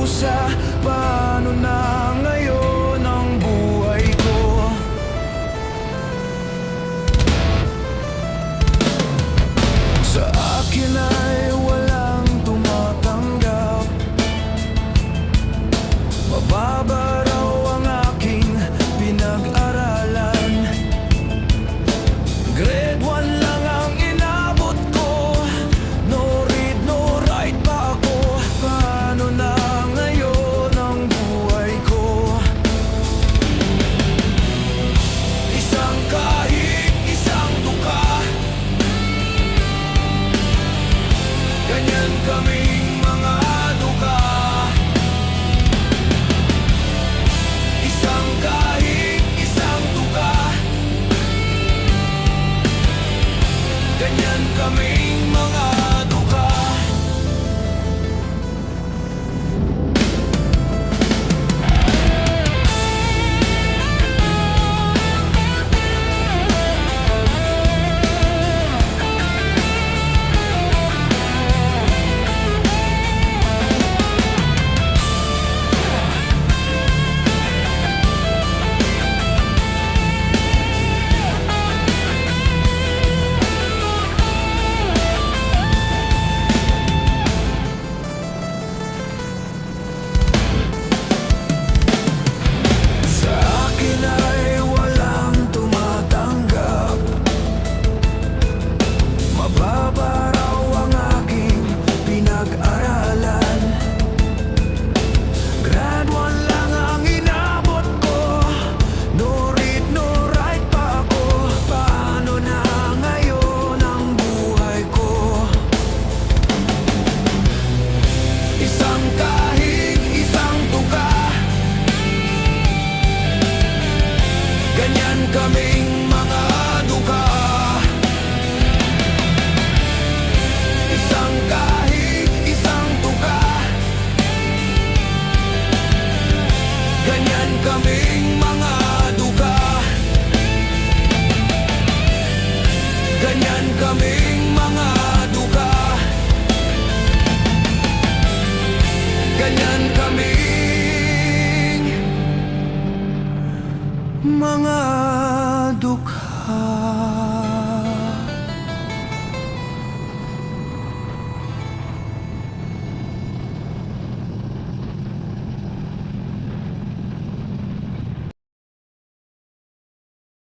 parusa. Paano na ngayon ang buhay ko? Sa akin ay walang tumatanggap. Mababa raw ang aking pinag-aralan. Grade 1 lang ang inabot ko. No read, no write pa ako. Paano na ngayon ang buhay ko? Isang kahig, isang duka, ganyan kaming mga duka. Isang kahig, isang duka, ganyan kaming mga duka. Sa akin ay walang tumatanggap. Mababa raw ang aking pinag-aralan. Grade 1 lang ang inabot ko. No read, no write pa ako. Paano na ngayon ang buhay ko? Isang kahig, isang tuka, ganyan kaming mga duka. Isang kahig, isang tuka, ganyan kaming mga duka. Ganyan kaming mga duka. Ganyan kaming mga dukha.